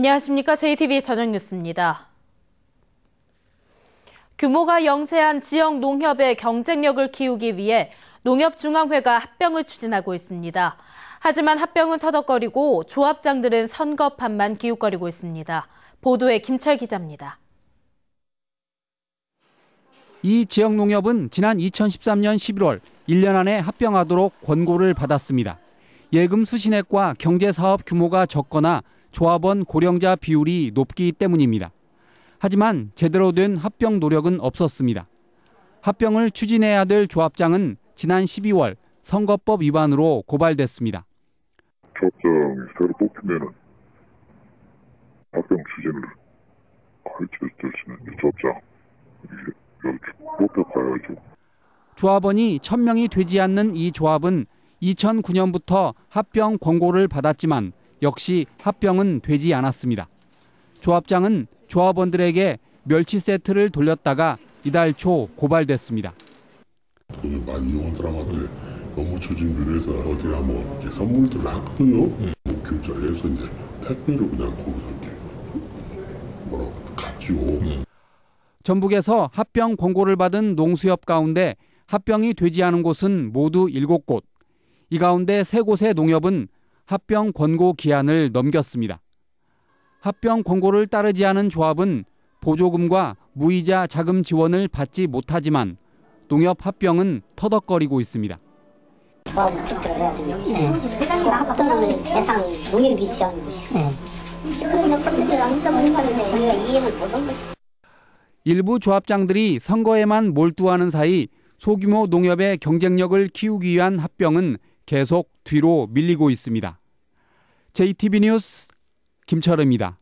안녕하십니까. JTBC 저녁 뉴스입니다. 규모가 영세한 지역 농협의 경쟁력을 키우기 위해 농협중앙회가 합병을 추진하고 있습니다. 하지만 합병은 터덕거리고 조합장들은 선거판만 기웃거리고 있습니다. 보도에 김철 기자입니다. 이 지역 농협은 지난 2013년 11월 1년 안에 합병하도록 권고를 받았습니다. 예금 수신액과 경제사업 규모가 적거나 조합원 고령자 비율이 높기 때문입니다. 하지만 제대로 된 합병 노력은 없었습니다. 합병을 추진해야 될 조합장은 지난 12월 선거법 위반으로 고발됐습니다. 조합장이 새로 뽑히면은 합병 추진을 할지는 조합장 뽑혀가야죠. 조합원이 1000명이 되지 않는 이 조합은 2009년부터 합병 권고를 받았지만 역시 합병은 되지 않았습니다. 조합장은 조합원들에게 멸치 세트를 돌렸다가 이달 초 고발됐습니다. 거기 많이 온 사람한테 업무 추진을 위해서 어디나 이제 선물들을 하거든요. 목욕자리에서 이제 택배로 그냥 거기서 이렇게 가지고. 전북에서 합병 권고를 받은 농수협 가운데 합병이 되지 않은 곳은 모두 7곳. 이 가운데 3곳의 농협은 합병 권고 기한을 넘겼습니다. 합병 권고를 따르지 않은 조합은 보조금과 무이자 자금 지원을 받지 못하지만 농협 합병은 터덕거리고 있습니다. 조합을 쭉 들어가야 되는데 회장님과 합병하면 대상 농협이 시작하는 것이죠. 그런 여건들을 안 써버린 건데 우리가 이해를 못한 것이죠. 일부 조합장들이 선거에만 몰두하는 사이 소규모 농협의 경쟁력을 키우기 위한 합병은 계속 뒤로 밀리고 있습니다. JTB 뉴스 김철우입니다.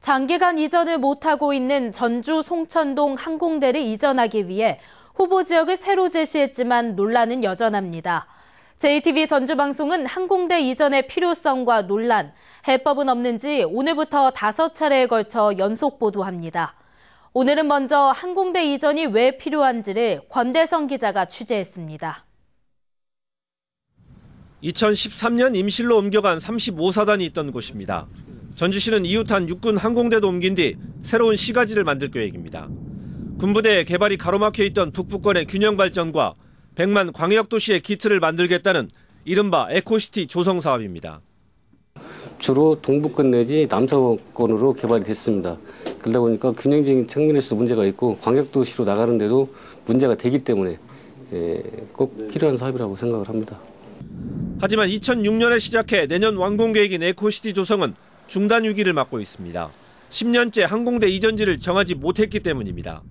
장기간 이전을 못하고 있는 전주 송천동 항공대를 이전하기 위해 후보 지역을 새로 제시했지만 논란은 여전합니다. JTB 전주방송은 항공대 이전의 필요성과 논란, 해법은 없는지 오늘부터 5차례에 걸쳐 연속 보도합니다. 오늘은 먼저 항공대 이전이 왜 필요한지를 권대성 기자가 취재했습니다. 2013년 임실로 옮겨간 35사단이 있던 곳입니다. 전주시는 이웃한 육군 항공대도 옮긴 뒤 새로운 시가지를 만들 계획입니다. 군부대의 개발이 가로막혀 있던 북부권의 균형 발전과 100만 광역도시의 기틀을 만들겠다는 이른바 에코시티 조성 사업입니다. 주로 동부권 내지 남서권으로 개발이 됐습니다. 그러다 보니까 균형적인 측면에서 문제가 있고 광역도시로 나가는데도 문제가 되기 때문에 꼭 필요한 사업이라고 생각을 합니다. 하지만 2006년에 시작해 내년 완공 계획인 에코시티 조성은 중단 위기를 맞고 있습니다. 10년째 항공대 이전지를 정하지 못했기 때문입니다.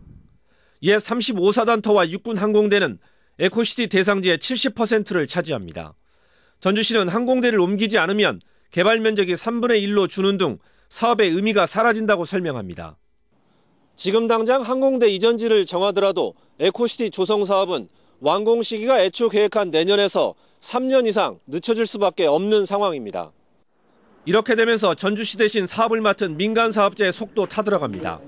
옛 35사단터와 육군 항공대는 에코시티 대상지의 70%를 차지합니다. 전주시는 항공대를 옮기지 않으면 개발 면적이 3분의 1로 주는 등 사업의 의미가 사라진다고 설명합니다. 지금 당장 항공대 이전지를 정하더라도 에코시티 조성 사업은 완공 시기가 애초 계획한 내년에서 3년 이상 늦춰질 수밖에 없는 상황입니다. 이렇게 되면서 전주시 대신 사업을 맡은 민간 사업자의 속도 타들어갑니다.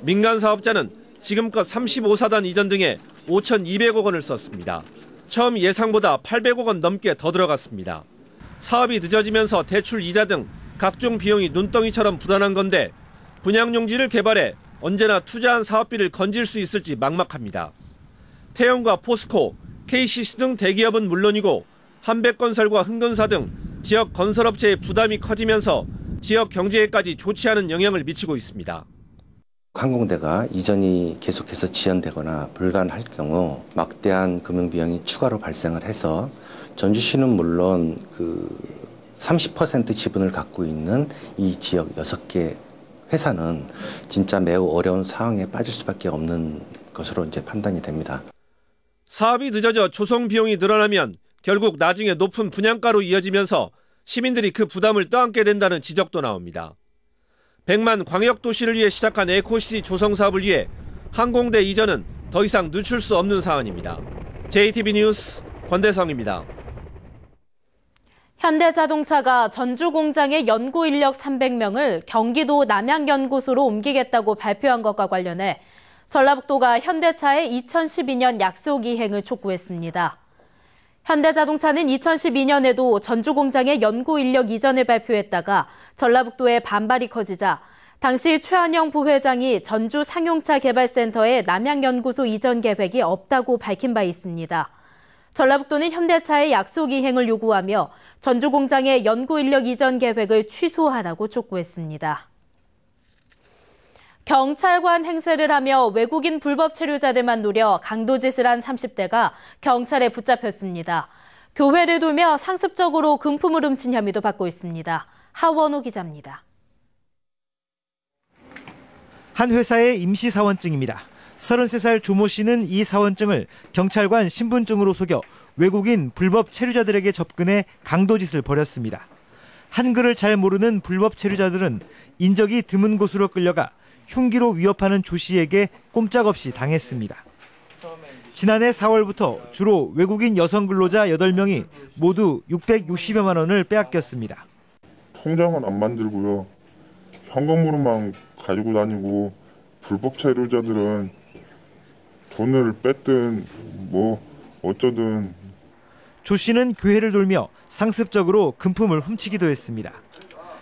민간 사업자는 지금껏 35사단 이전 등에 5,200억 원을 썼습니다. 처음 예상보다 800억 원 넘게 더 들어갔습니다. 사업이 늦어지면서 대출 이자 등 각종 비용이 눈덩이처럼 부담한 건데 분양용지를 개발해 언제나 투자한 사업비를 건질 수 있을지 막막합니다. 태영과 포스코, KCC 등 대기업은 물론이고 한백건설과 흥건사 등 지역 건설업체의 부담이 커지면서 지역 경제에까지 좋지 않은 영향을 미치고 있습니다. 항공대가 이전이 계속해서 지연되거나 불가능할 경우 막대한 금융비용이 추가로 발생을 해서 전주시는 물론 30% 지분을 갖고 있는 이 지역 6개 회사는 진짜 매우 어려운 상황에 빠질 수밖에 없는 것으로 이제 판단이 됩니다. 사업이 늦어져 조성 비용이 늘어나면 결국 나중에 높은 분양가로 이어지면서 시민들이 그 부담을 떠안게 된다는 지적도 나옵니다. 100만 광역도시를 위해 시작한 에코시티 조성 사업을 위해 항공대 이전은 더 이상 늦출 수 없는 사안입니다. JTB 뉴스 권대성입니다. 현대자동차가 전주 공장의 연구 인력 300명을 경기도 남양연구소로 옮기겠다고 발표한 것과 관련해 전라북도가 현대차의 2012년 약속 이행을 촉구했습니다. 현대자동차는 2012년에도 전주 공장의 연구 인력 이전을 발표했다가 전라북도에 반발이 커지자 당시 최한영 부회장이 전주 상용차 개발센터의 남양연구소 이전 계획이 없다고 밝힌 바 있습니다. 전라북도는 현대차의 약속 이행을 요구하며 전주 공장의 연구 인력 이전 계획을 취소하라고 촉구했습니다. 경찰관 행세를 하며 외국인 불법 체류자들만 노려 강도짓을 한 30대가 경찰에 붙잡혔습니다. 교회를 돌며 상습적으로 금품을 훔친 혐의도 받고 있습니다. 하원호 기자입니다. 한 회사의 임시사원증입니다. 33살 조모 씨는 이 사원증을 경찰관 신분증으로 속여 외국인 불법 체류자들에게 접근해 강도짓을 벌였습니다. 한글을 잘 모르는 불법 체류자들은 인적이 드문 곳으로 끌려가 흉기로 위협하는 조 씨에게 꼼짝없이 당했습니다. 지난해 4월부터 주로 외국인 여성 근로자 8명이 모두 660여만 원을 빼앗겼습니다. 통장은 안 만들고요. 현금으로만 가지고 다니고 불법 체류자들은 돈을 뺐든 뭐 어쩌든. 조 씨는 교회를 돌며 상습적으로 금품을 훔치기도 했습니다.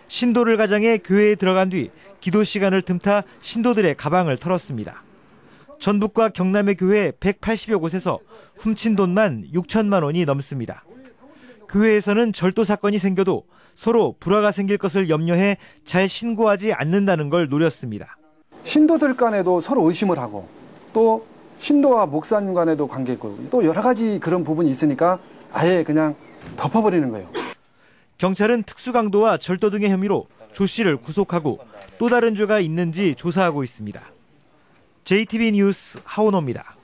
신도를 가장해 교회에 들어간 뒤 기도 시간을 틈타 신도들의 가방을 털었습니다. 전북과 경남의 교회 180여 곳에서 훔친 돈만 6천만 원이 넘습니다. 교회에서는 절도 사건이 생겨도 서로 불화가 생길 것을 염려해 잘 신고하지 않는다는 걸 노렸습니다. 신도들 간에도 서로 의심을 하고 또 신도와 목사님 간에도 관계 있고 또 여러 가지 그런 부분이 있으니까 아예 그냥 덮어버리는 거예요. 경찰은 특수강도와 절도 등의 혐의로 조 씨를 구속하고 또 다른 죄가 있는지 조사하고 있습니다. JTB 뉴스 하원호입니다.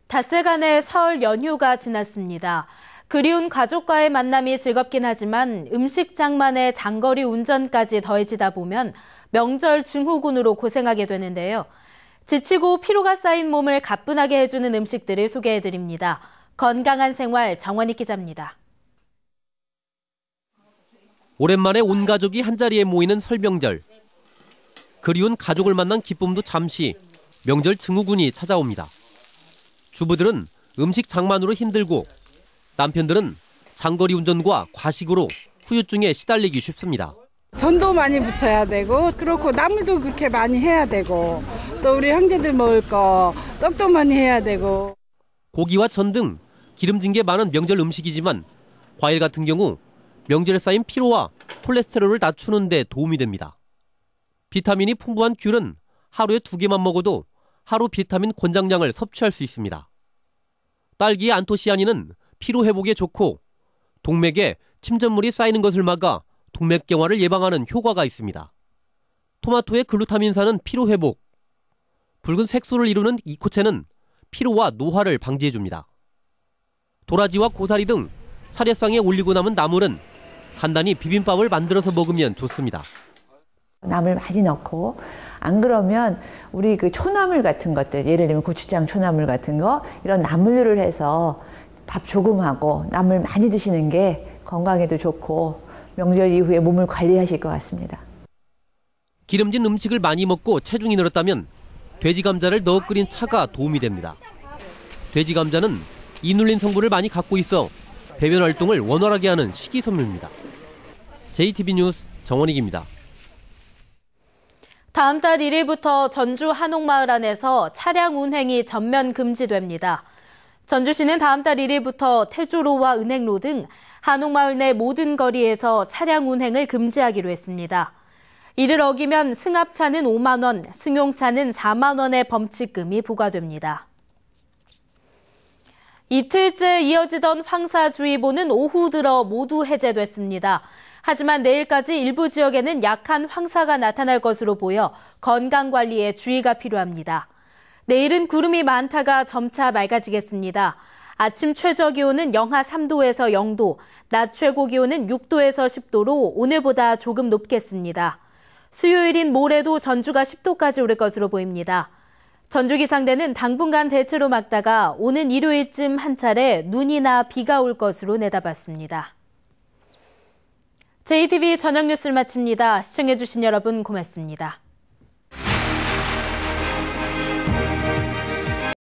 닷새간의 설 연휴가 지났습니다. 그리운 가족과의 만남이 즐겁긴 하지만 음식 장만에 장거리 운전까지 더해지다 보면 명절 증후군으로 고생하게 되는데요. 지치고 피로가 쌓인 몸을 가뿐하게 해주는 음식들을 소개해드립니다. 건강한 생활 정원익 기자입니다. 오랜만에 온 가족이 한자리에 모이는 설 명절. 그리운 가족을 만난 기쁨도 잠시 명절 증후군이 찾아옵니다. 주부들은 음식 장만으로 힘들고 남편들은 장거리 운전과 과식으로 후유증에 시달리기 쉽습니다. 전도 많이 부쳐야 되고 그렇고 나물도 그렇게 많이 해야 되고 또 우리 형제들 먹을 거 떡도 많이 해야 되고. 고기와 전 등 기름진 게 많은 명절 음식이지만 과일 같은 경우 명절에 쌓인 피로와 콜레스테롤을 낮추는 데 도움이 됩니다. 비타민이 풍부한 귤은 하루에 2개만 먹어도 하루 비타민 권장량을 섭취할 수 있습니다. 딸기의 안토시아닌은 피로 회복에 좋고 동맥에 침전물이 쌓이는 것을 막아 동맥경화를 예방하는 효과가 있습니다. 토마토의 글루타민산은 피로 회복, 붉은 색소를 이루는 이코체는 피로와 노화를 방지해줍니다. 도라지와 고사리 등 차례상에 올리고 남은 나물은 간단히 비빔밥을 만들어서 먹으면 좋습니다. 나물 많이 넣고 안 그러면 우리 그 초나물 같은 것들, 예를 들면 고추장 초나물 같은 거 이런 나물류를 해서 밥 조금 하고 나물 많이 드시는 게 건강에도 좋고 명절 이후에 몸을 관리하실 것 같습니다. 기름진 음식을 많이 먹고 체중이 늘었다면 돼지 감자를 넣어 끓인 차가 도움이 됩니다. 돼지 감자는 이눌린 성분을 많이 갖고 있어 배변 활동을 원활하게 하는 식이섬유입니다. JTB 뉴스 정원익입니다. 다음 달 1일부터 전주 한옥마을 안에서 차량 운행이 전면 금지됩니다. 전주시는 다음 달 1일부터 태조로와 은행로 등 한옥마을 내 모든 거리에서 차량 운행을 금지하기로 했습니다. 이를 어기면 승합차는 5만 원, 승용차는 4만 원의 범칙금이 부과됩니다. 이틀째 이어지던 황사주의보는 오후 들어 모두 해제됐습니다. 하지만 내일까지 일부 지역에는 약한 황사가 나타날 것으로 보여 건강관리에 주의가 필요합니다. 내일은 구름이 많다가 점차 맑아지겠습니다. 아침 최저기온은 영하 3도에서 0도, 낮 최고기온은 6도에서 10도로 오늘보다 조금 높겠습니다. 수요일인 모레도 전주가 10도까지 오를 것으로 보입니다. 전주기상대는 당분간 대체로 맑다가 오는 일요일쯤 한 차례 눈이나 비가 올 것으로 내다봤습니다. JTV 저녁 뉴스를 마칩니다. 시청해주신 여러분 고맙습니다.